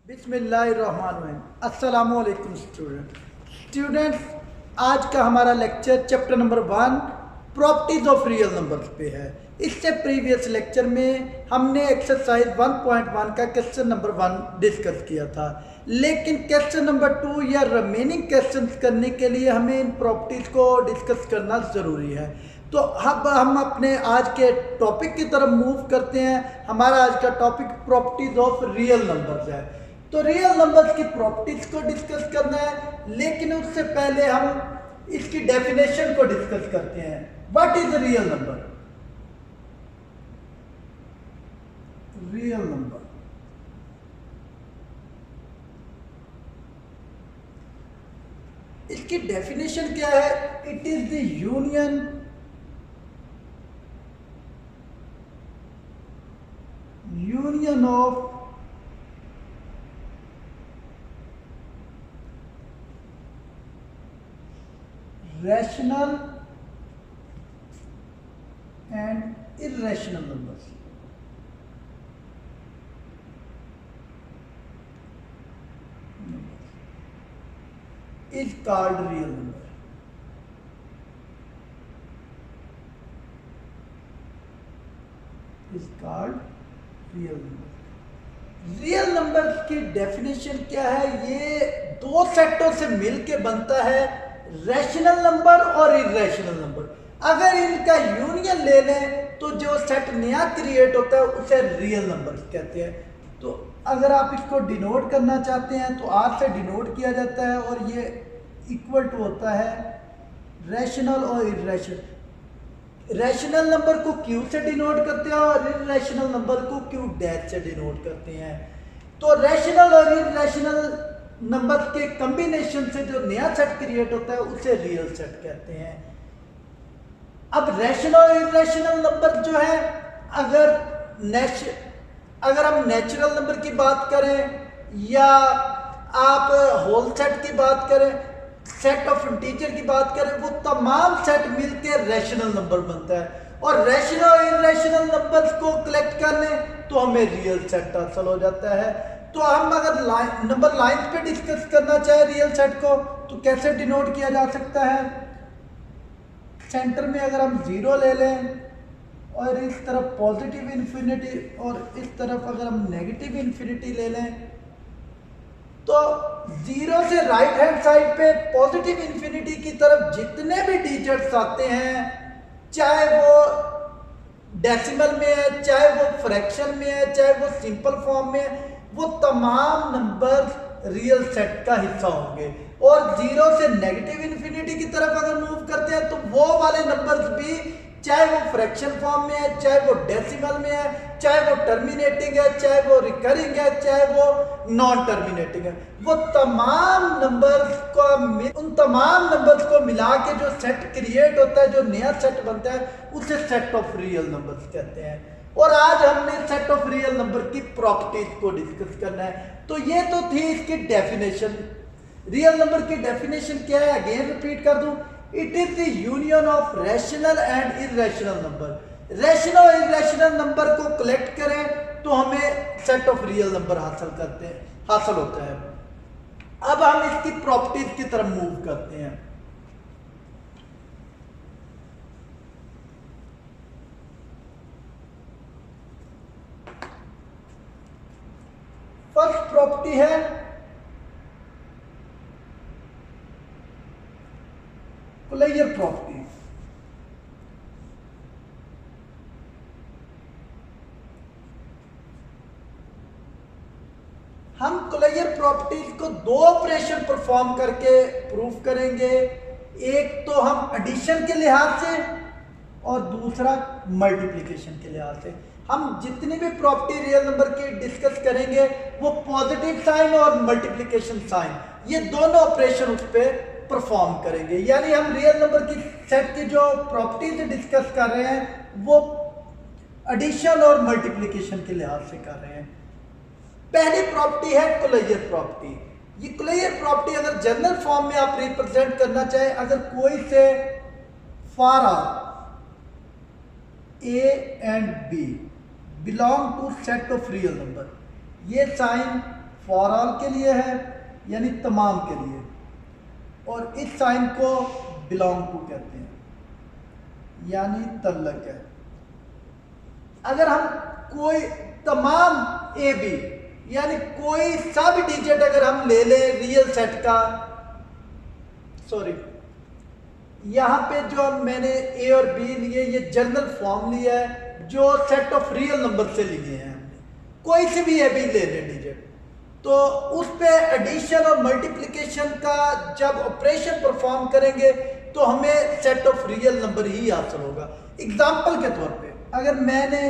बिस्मिल्लाहिर्रहमानिर्रहीम। अस्सलामुअलैकुम स्टूडेंट्स, आज का हमारा lecture chapter number 1 properties of real numbers पे है। इससे प्रीवियस लेक्चर में हमने एक्सरसाइज 1.1 का क्वेश्चन नंबर 1 डिस्कस किया था, लेकिन क्वेश्चन नंबर 2 या रिमेनिंग क्वेश्चंस करने के लिए हमें इन प्रॉपर्टीज को डिस्कस करना ज़रूरी है। तो अब हम अपने आज के टॉपिक की तरफ मूव करते हैं। हमारा आज का topic properties of real numbers है। तो रियल नंबर्स की प्रॉपर्टीज को डिस्कस करना है, लेकिन उससे पहले हम इसकी डेफिनेशन को डिस्कस करते हैं। What is real number? Real number इसकी डेफिनेशन क्या है? It is the union of rational and irrational numbers. Is called real number. Is called real number. Real number की डेफिनेशन क्या है? ये दो सेटों से मिलके बनता है, रैशनल नंबर और इर्रेशनल नंबर। अगर इनका यूनियन ले लें तो जो सेट नया क्रिएट होता है उसे रियल नंबर कहते हैं। तो अगर आप इसको डिनोट करना चाहते हैं तो आर से डिनोट किया जाता है, और ये इक्वल टू होता है रैशनल और इर्रेशनल। रैशनल नंबर को क्यू से डिनोट करते हैं और इर्रेशनल नंबर को क्यू डैश से डिनोट करते हैं। तो रैशनल और इर्रेशनल नंबर के कॉम्बिनेशन से जो नया सेट क्रिएट होता है उसे रियल सेट कहते हैं। अब रैशनल और इर्रेशनल नंबर जो है, अगर हम नेचुरल नंबर की बात करें या आप होल सेट की बात करें, सेट ऑफ इंटीजर की बात करें, वो तमाम सेट मिलकर रैशनल नंबर बनता है। और रैशनल और इर्रेशनल नंबर्स को कलेक्ट कर लें तो हमें रियल सेट हासिल हो जाता है। तो हम अगर नंबर लाइन पे डिस्कस करना चाहे रियल सेट को, तो कैसे डिनोट किया जा सकता है? सेंटर में अगर हम 0 ले लें और इस तरफ पॉजिटिव इन्फिनिटी और इस तरफ अगर हम नेगेटिव इन्फिनिटी ले लें, तो 0 से राइट हैंड साइड पे पॉजिटिव इन्फिनिटी की तरफ जितने भी डिजिट्स आते हैं, चाहे वो डेसिमल में है, चाहे वो फ्रैक्शन में है, चाहे वो सिंपल फॉर्म में है, वो तमाम नंबर रियल सेट का हिस्सा होंगे। और 0 से नेगेटिव इन्फिनिटी की तरफ अगर मूव करते हैं तो वो वाले नंबर्स भी, चाहे वो फ्रैक्शन फॉर्म में है, चाहे वो डेसिमल में है, चाहे वो टर्मिनेटिंग है, चाहे वो रिकरिंग है, चाहे वो नॉन टर्मिनेटिंग है, वो तमाम नंबर्स को, उन तमाम नंबर्स को मिला के जो सेट क्रिएट होता है, जो नया सेट बनता है, उसे सेट ऑफ रियल नंबर्स कहते हैं। और आज हमने सेट ऑफ रियल नंबर की प्रॉपर्टीज को डिस्कस करना है। तो ये तो थी इसकी डेफिनेशन। रियल नंबर की डेफिनेशन क्या है? अगेन रिपीट कर दूं, it is the union of rational and irrational number. Rational और इर्रेशनल नंबर को कलेक्ट करें तो हमें सेट ऑफ रियल नंबर हासिल होता है। अब हम इसकी प्रॉपर्टीज की तरफ मूव करते हैं। फर्स्ट प्रॉपर्टी है कुलेयर प्रॉपर्टी। हम कुलेयर प्रॉपर्टीज को दो ऑपरेशन परफॉर्म करके प्रूव करेंगे। एक तो हम एडिशन के लिहाज से और दूसरा मल्टीप्लिकेशन के लिहाज से। हम जितनी भी प्रॉपर्टी रियल नंबर की डिस्कस करेंगे वो पॉजिटिव साइन और मल्टीप्लिकेशन साइन, ये दोनों ऑपरेशन उस पर परफॉर्म करेंगे। यानी हम रियल नंबर की सेट की जो प्रॉपर्टीज डिस्कस कर रहे हैं वो एडिशन और मल्टीप्लिकेशन के लिहाज से कर रहे हैं। पहली प्रॉपर्टी है कुलेयर प्रॉपर्टी। ये कुलेयर प्रॉपर्टी अगर जनरल फॉर्म में आप रिप्रेजेंट करना चाहे, अगर कोई से for R A and B belong to set of real number, ये साइन फॉर ऑल के लिए है, यानी तमाम के लिए, और इस साइन को बिलोंग टू कहते हैं, यानी तल्लक है। अगर हम कोई तमाम ए बी यानी कोई सा भी डिजिट अगर हम ले लें रियल सेट का, सॉरी यहां पे जो मैंने ए और बी लिए ये जनरल फॉर्म लिया है जो सेट ऑफ रियल नंबर से लिए हैं हमने, कोई से भी ए बी ले लें डिजिट, तो उस पे एडिशन और मल्टीप्लिकेशन का जब ऑपरेशन परफॉर्म करेंगे तो हमें सेट ऑफ रियल नंबर ही हासिल होगा। एग्जाम्पल के तौर पे अगर मैंने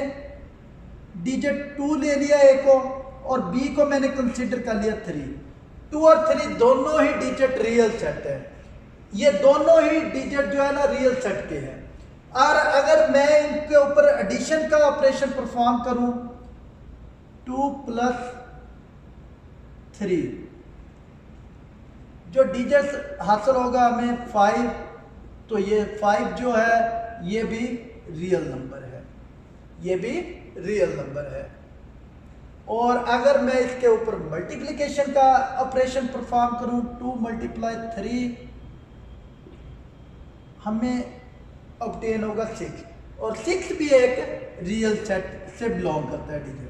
डिजिट 2 ले लिया ए को और बी को मैंने कंसीडर कर लिया 3, 2 और 3 दोनों ही डिजिट रियल सेट है, ये दोनों ही डिजिट जो है ना रियल सेट के हैं। और अगर मैं इनके ऊपर एडिशन का ऑपरेशन परफॉर्म करूं 2 + 3, जो डिजिट हासिल होगा हमें 5, तो ये 5 जो है ये भी रियल नंबर है, ये भी रियल नंबर है। और अगर मैं इसके ऊपर मल्टीप्लिकेशन का ऑपरेशन परफॉर्म करूं 2 × 3, हमें ऑब्टेन होगा 6, और 6 भी एक रियल सेट से बिलोंग करता है डिजिट।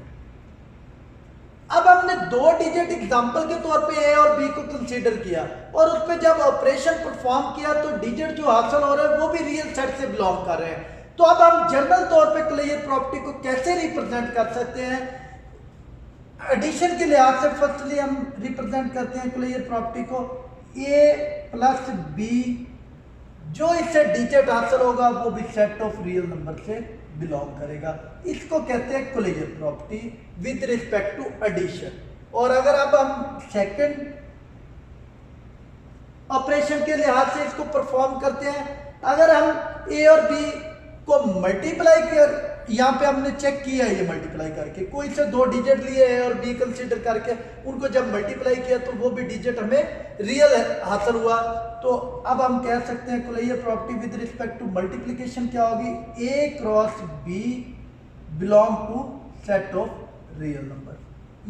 अब हमने 2 डिजिट एग्जाम्पल के तौर पे ए और बी को कंसीडर किया और उस पर जब ऑपरेशन परफॉर्म किया तो डिजिट जो हासिल हो रहे हैं वो भी रियल सेट से बिलोंग कर रहे हैं। तो अब हम जनरल तौर पे क्लोजर प्रॉपर्टी को कैसे रिप्रेजेंट कर सकते हैं? एडिशन के लिहाज से फर्स्टली हम रिप्रेजेंट करते हैं क्लोजर प्रॉपर्टी को ए + बी, जो इससे डिजिट हासिल होगा वो भी सेट ऑफ रियल नंबर से बिलोंग करेगा। इसको कहते हैं closure property with respect to addition. और अगर अब हम सेकंड ऑपरेशन के लिहाज से इसको परफॉर्म करते हैं, अगर हम ए और बी को मल्टीप्लाई कर, यहाँ पे हमने चेक किया है ये मल्टीप्लाई करके, कोई से 2 डिजिट लिए ए और बी कंसीडर करके उनको जब मल्टीप्लाई किया तो वो भी डिजिट हमें रियल हासिल हुआ। तो अब हम कह सकते हैं closure property with respect to multiplication क्या होगी, a cross b belong to set of real number.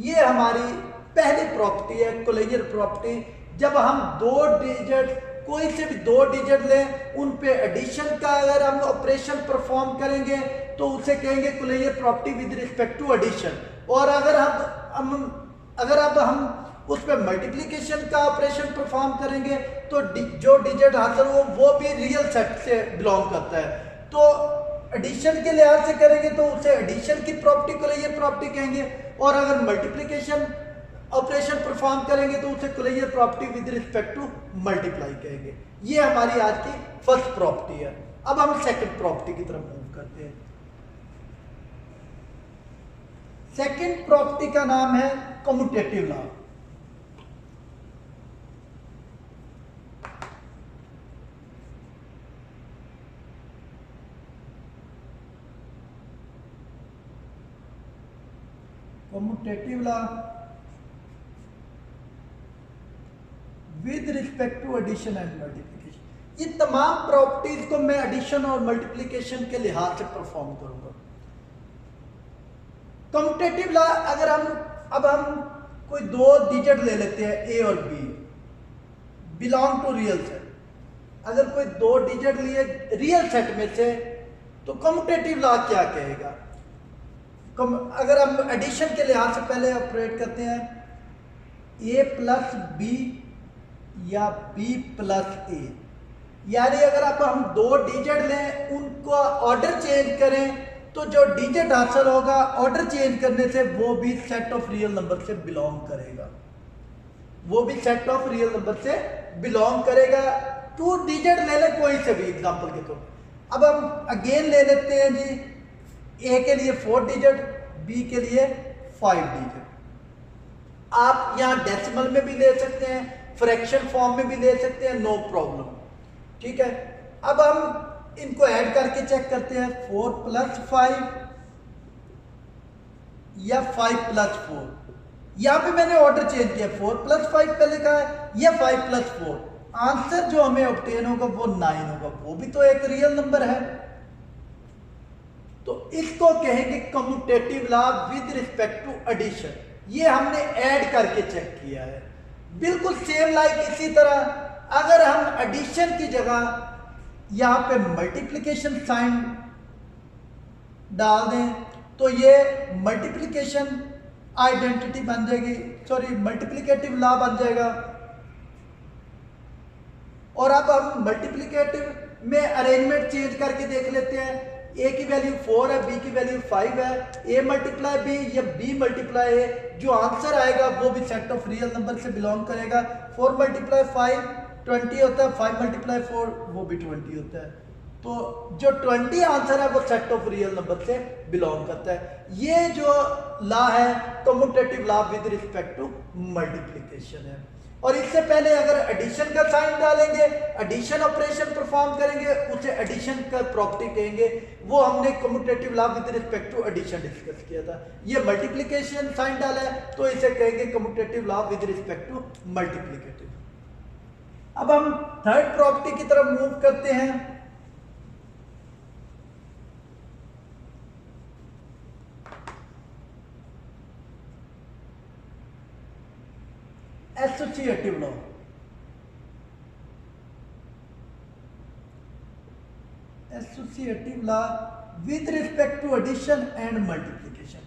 ये हमारी पहली प्रॉपर्टी है क्लोजर प्रॉपर्टी। जब हम 2 डिजिट, कोई से भी 2 डिजिट लें, उन पे एडिशन का अगर हम ऑपरेशन परफॉर्म करेंगे तो उसे कहेंगे closure property with respect to addition. और अगर अब हम उस पर मल्टीप्लिकेशन का ऑपरेशन परफॉर्म करेंगे तो जो डिजिट हासिल हो वो भी रियल सेट से बिलोंग करता है। तो एडिशन के लिहाज से करेंगे तो उसे एडिशन की प्रॉपर्टी क्लोजर प्रॉपर्टी कहेंगे, और अगर मल्टीप्लिकेशन ऑपरेशन परफॉर्म करेंगे तो उसे closure property with respect to multiply कहेंगे। ये हमारी आज की फर्स्ट प्रॉपर्टी है। अब हम सेकंड प्रॉपर्टी की तरफ मूव करते हैं। सेकंड प्रॉपर्टी का नाम है commutative law. Commutative law with respect to addition and multiplication. ये तमाम प्रॉपर्टीज को मैं एडिशन और मल्टीप्लिकेशन के लिहाज से परफॉर्म करूंगा। कम्यूटेटिव लॉ, अगर हम कोई 2 डिजिट ले लेते हैं ए और B belong to real set, अगर कोई 2 डिजिट लिए रियल सेट में से तो कम्यूटेटिव लॉ क्या कहेगा? अगर हम एडिशन के लिहाज से पहले ऑपरेट करते हैं ए + बी या बी + ए, यानी अगर अब हम 2 डिजिट लें उनको ऑर्डर चेंज करें तो जो डिजिट हासिल होगा ऑर्डर चेंज करने से वो भी सेट ऑफ रियल नंबर से बिलोंग करेगा, वो भी सेट ऑफ रियल नंबर से बिलोंग करेगा। 2 डिजिट ले लें कोई से भी एग्जांपल के तौर। अब हम अगेन ले लेते हैं जी, ए के लिए 4 डिजिट, बी के लिए 5 डिजिट। आप यहाँ डेसिमल में भी ले सकते हैं, फ्रैक्शन फॉर्म में भी ले सकते हैं, नो प्रॉब्लम, ठीक है। अब हम इनको ऐड करके चेक करते हैं 4 + 5 या 5 + 4। यहां पे मैंने ऑर्डर चेंज किया, 4 + 5 पहले लिखा है या 5 + 4। आंसर जो हमें ऑब्टेन होगा वो 9 होगा, वो भी तो एक रियल नंबर है। तो इसको कहेंगे commutative law with respect to addition. ये हमने ऐड करके चेक किया है। बिल्कुल सेम लाइक इसी तरह अगर हम एडिशन की जगह यहाँ पे मल्टीप्लिकेशन साइन डाल दें तो ये मल्टीप्लिकेशन आइडेंटिटी बन जाएगी, सॉरी मल्टीप्लिकेटिव लॉ बन जाएगा। और अब हम मल्टीप्लिकेटिव में अरेंजमेंट चेंज करके देख लेते हैं। ए की वैल्यू 4 है, बी की वैल्यू 5 है, ए मल्टीप्लाई बी या बी मल्टीप्लाई ए, जो आंसर आएगा वो भी सेट ऑफ रियल नंबर से बिलोंग करेगा। 4 मल्टीप्लाई 5 20 होता है, 5 मल्टीप्लाई 4 वो भी 20 होता है। तो जो 20 आंसर है वो सेट ऑफ रियल नंबर से बिलोंग करता है। ये जो लॉ है commutative law with respect to multiplication है। और इससे पहले अगर एडिशन का साइन डालेंगे, एडिशन ऑपरेशन परफॉर्म करेंगे, उसे एडिशन का प्रॉपर्टी कहेंगे। वो हमने commutative law with respect to addition discuss किया था। ये मल्टीप्लिकेशन साइन डाला है तो इसे कहेंगे commutative law with respect to multiplicative. अब हम थर्ड प्रॉपर्टी की तरफ मूव करते हैं। Associative law. Associative law with respect to addition and multiplication.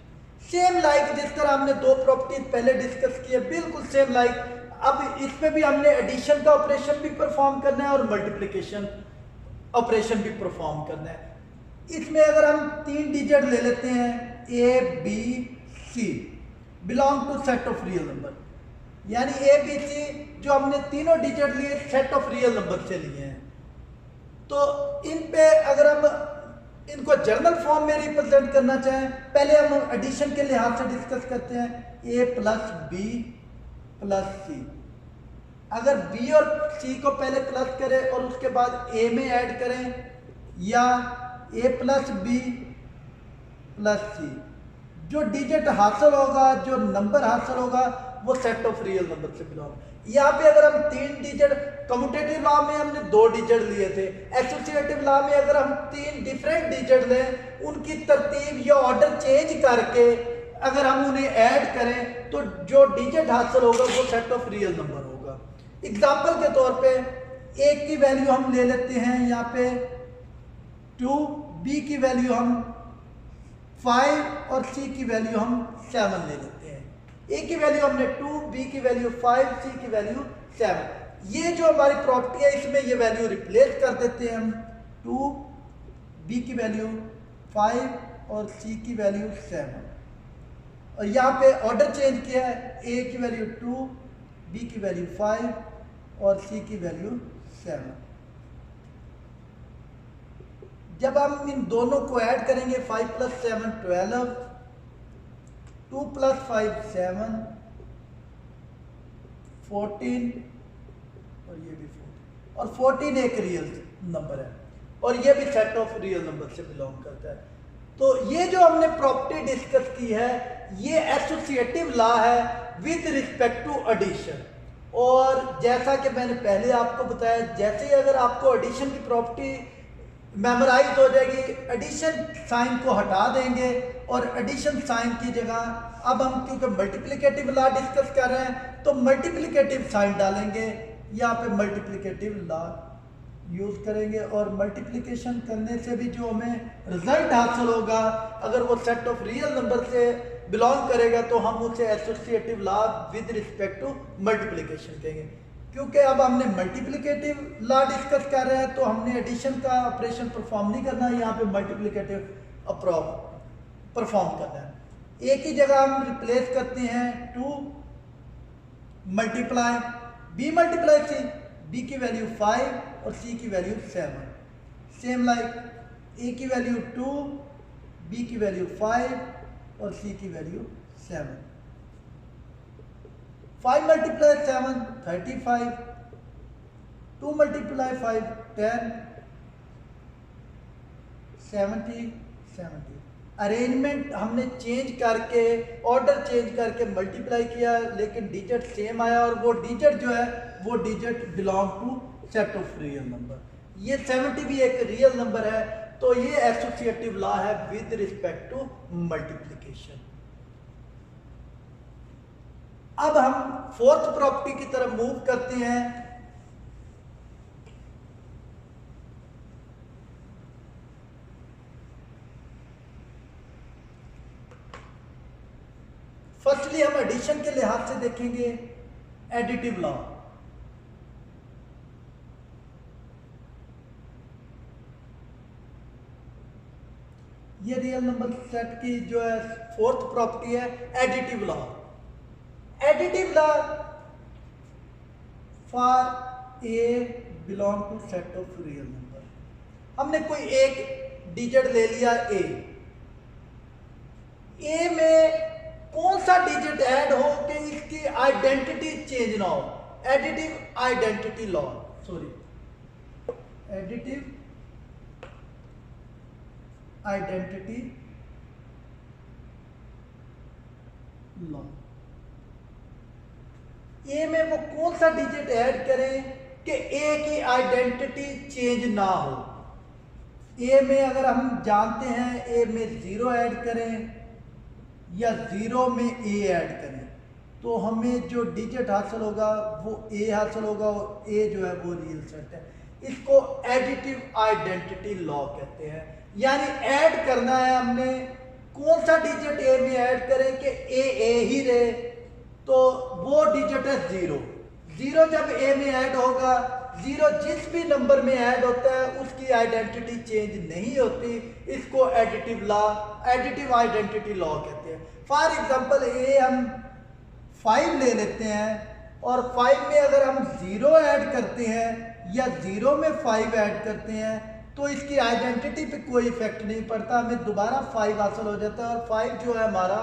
Same like जिस तरह हमने दो प्रॉपर्टीज पहले डिस्कस किए, बिल्कुल सेम लाइक। अब इसमें भी हमने एडिशन का ऑपरेशन भी परफॉर्म करना है और मल्टीप्लिकेशन ऑपरेशन भी परफॉर्म करना है। इसमें अगर हम 3 डिजिट ले लेते हैं, A B C belong to set of real number, यानी ए बी सी जो हमने तीनों डिजिट लिए सेट ऑफ रियल नंबर से लिए हैं। तो इन पे अगर हम इनको जर्नल फॉर्म में रिप्रेजेंट करना चाहें, पहले हम एडिशन के लिहाज से डिस्कस करते हैं। ए प्लस बी प्लस सी। अगर बी और सी को पहले प्लस करें और उसके बाद ए में ऐड करें, या ए प्लस बी प्लस सी, जो डिजिट हासिल होगा, जो नंबर हासिल होगा वो सेट ऑफ रियल नंबर से बिलोंग। यहाँ पे अगर हम 3 डिजिट, कम्यूटेटिव लॉ में हमने 2 डिजिट लिए थे, एसोसिएटिव लॉ में अगर हम 3 डिफरेंट डिजिट लें, उनकी तरतीब या ऑर्डर चेंज करके अगर हम उन्हें ऐड करें तो जो डिजिट हासिल होगा वो सेट ऑफ रियल नंबर होगा। एग्जाम्पल के तौर पे ए की वैल्यू हम ले लेते हैं यहाँ पे 2, बी की वैल्यू हम 5 और सी की वैल्यू हम 7 ले लेते हैं। ए की वैल्यू हमने 2, बी की वैल्यू 5, सी की वैल्यू 7। ये जो हमारी प्रॉपर्टी है इसमें ये वैल्यू रिप्लेस कर देते हैं हम। 2, बी की वैल्यू 5 और सी की वैल्यू 7। और यहाँ पे ऑर्डर चेंज किया है, ए की वैल्यू 2, बी की वैल्यू 5 और सी की वैल्यू 7। जब हम इन दोनों को ऐड करेंगे, 5 + 7 12, 2 + 5 7, 14 और ये भी 14, और 14 एक रियल नंबर है और ये भी सेट ऑफ रियल नंबर से बिलोंग करता है। तो ये जो हमने प्रॉपर्टी डिस्कस की है ये एसोसिएटिव लॉ है विद रिस्पेक्ट टू एडिशन। और जैसा कि मैंने पहले आपको बताया, जैसे ही अगर आपको एडिशन की प्रॉपर्टी मेमोराइज हो जाएगी, एडिशन साइन को हटा देंगे और एडिशन साइन की जगह अब हम क्योंकि मल्टीप्लिकेटिव लॉ डिस्कस कर रहे हैं तो मल्टीप्लिकेटिव साइन डालेंगे, यहाँ पे मल्टीप्लिकेटिव लॉ यूज करेंगे। और मल्टीप्लिकेशन करने से भी जो हमें रिजल्ट हासिल होगा, अगर वो सेट ऑफ रियल नंबर से बिलोंग करेगा तो हम उसे associative law with respect to multiplication कहेंगे। क्योंकि अब हमने मल्टीप्लिकेटिव लॉ डिस्कस कर रहे हैं तो हमने एडिशन का ऑपरेशन परफॉर्म नहीं करना है, यहाँ पे मल्टीप्लिकेटिव परफॉर्म करना है। ए की जगह हम रिप्लेस करते हैं 2 multiply B multiply C, B की वैल्यू 5 और सी की वैल्यू 7। सेम लाइक ए की वैल्यू 2, बी की वैल्यू 5 और सी की वैल्यू 7। 5 × 7 35, 2 × 5 10, 70 70। अरेंजमेंट हमने चेंज करके, ऑर्डर चेंज करके मल्टीप्लाई किया, लेकिन डिजिट सेम आया और वो डिजिट जो है वो digit belong to set of real number. ये 70 भी एक रियल नंबर है। तो ये एसोसिएटिव लॉ है विद रिस्पेक्ट टू मल्टीप्लिकेशन। अब हम फोर्थ प्रॉपर्टी की तरफ मूव करते हैं। फर्स्टली हम एडिशन के लिहाज से देखेंगे एडिटिव लॉ। ये रियल नंबर सेट की जो है फोर्थ प्रॉपर्टी है additive law. Additive law for A belong to set of real number. हमने कोई एक डिजिट ले लिया ए में कौन सा डिजिट ऐड हो कि इसकी आइडेंटिटी चेंज ना हो। Additive identity law, sorry additive identity law. A में वो कौन सा डिजिट ऐड करें कि ए की आइडेंटिटी चेंज ना हो। ए में अगर हम जानते हैं ए में 0 ऐड करें या 0 में ए ऐड करें तो हमें जो डिजिट हासिल होगा वो ए हासिल होगा और ए जो है वो रियल सेट है। इसको एडिटिव आइडेंटिटी लॉ कहते हैं। यानी ऐड करना है हमने, कौन सा डिजिट ए में ऐड करें कि ए ही रहे, तो वो डिजिट है 0। 0 जब ए में ऐड होगा, 0 जिस भी नंबर में ऐड होता है उसकी आइडेंटिटी चेंज नहीं होती। इसको एडिटिव आइडेंटिटी लॉ कहते हैं। फॉर एग्जांपल ए हम 5 ले लेते हैं और 5 में अगर हम 0 ऐड करते हैं या 0 में 5 ऐड करते हैं तो इसकी आइडेंटिटी पे कोई इफेक्ट नहीं पड़ता, हमें दोबारा 5 हासिल हो जाता है और 5 जो है हमारा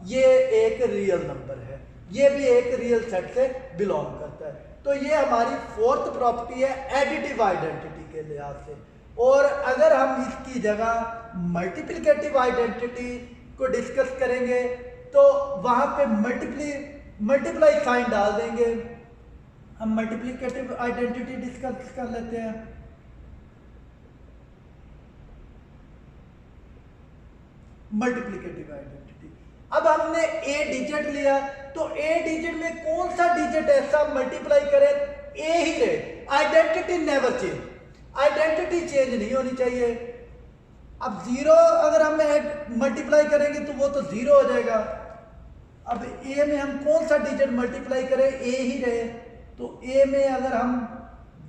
ये एक रियल नंबर है, ये भी एक रियल सेट से बिलोंग करता है। तो ये हमारी फोर्थ प्रॉपर्टी है एडिटिव आइडेंटिटी के लिहाज से। और अगर हम इसकी जगह मल्टीप्लिकेटिव आइडेंटिटी को डिस्कस करेंगे तो वहां पे मल्टीप्लाई साइन डाल देंगे। हम मल्टीप्लिकेटिव आइडेंटिटी डिस्कस कर लेते हैं। मल्टीप्लिकेटिव आइडेंटिटी, अब हमने ए डिजिट लिया तो ए डिजिट में कौन सा डिजिट ऐसा मल्टीप्लाई करे ए ही रहे, identity never change, identity change नहीं होनी चाहिए। अब 0 अगर हम मल्टीप्लाई करेंगे तो वो तो 0 हो जाएगा। अब ए में हम कौन सा डिजिट मल्टीप्लाई करें, ए ही रहे, तो ए में अगर हम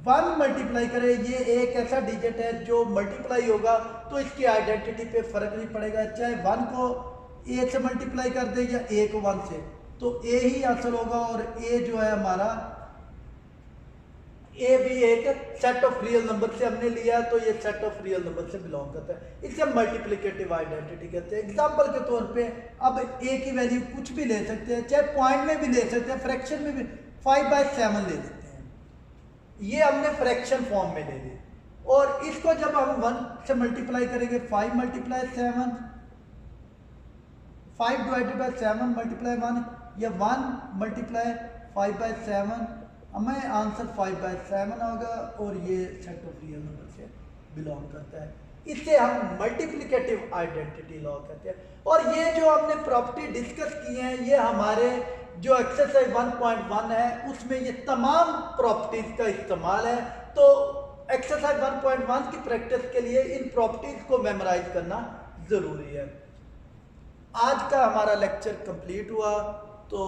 1 मल्टीप्लाई करें, ये एक ऐसा डिजिट है जो मल्टीप्लाई होगा तो इसकी आइडेंटिटी पे फर्क नहीं पड़ेगा, चाहे 1 को ए से मल्टीप्लाई कर दे या ए को 1 से, तो ए ही हासिल होगा। और ए जो है हमारा, ए भी एक सेट ऑफ रियल नंबर से हमने लिया तो ये सेट ऑफ रियल नंबर से बिलोंग करता है, इसे मल्टीप्लिकेटिव आइडेंटिटी कहते हैं। एग्जांपल के तौर पे अब ए की वैल्यू कुछ भी ले सकते हैं, चाहे पॉइंट में भी ले सकते हैं, फ्रैक्शन में भी 5/7 ले लेते हैं, ये हमने फ्रैक्शन फॉर्म में ले ली। और इसको जब हम 1 से मल्टीप्लाई करेंगे, 5 मल्टीप्लाई 7, 5 डिवाइडेड बाय 7 मल्टीप्लाई 1 या 1 मल्टीप्लाई 5/7, हमें आंसर 5/7 होगा और ये सेट ऑफ रियल नंबर से बिलोंग करता है। इसे हम मल्टीप्लिकेटिव आइडेंटिटी लॉ कहते हैं। और ये जो हमने प्रॉपर्टी डिस्कस की है ये हमारे जो एक्सरसाइज 1.1 है उसमें ये तमाम प्रॉपर्टीज का इस्तेमाल है। तो एक्सरसाइज 1.1 की प्रैक्टिस के लिए इन प्रॉपर्टीज को मेमोराइज करना जरूरी है। आज का हमारा लेक्चर कंप्लीट हुआ, तो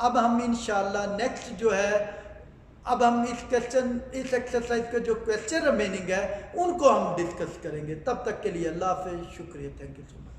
अब हम इंशाल्लाह नेक्स्ट जो है, अब हम इस एक्सरसाइज के जो क्वेश्चन रिमेनिंग है उनको हम डिस्कस करेंगे। तब तक के लिए अल्लाह हाफ़िज़, शुक्रिया, थैंक यू सो मच।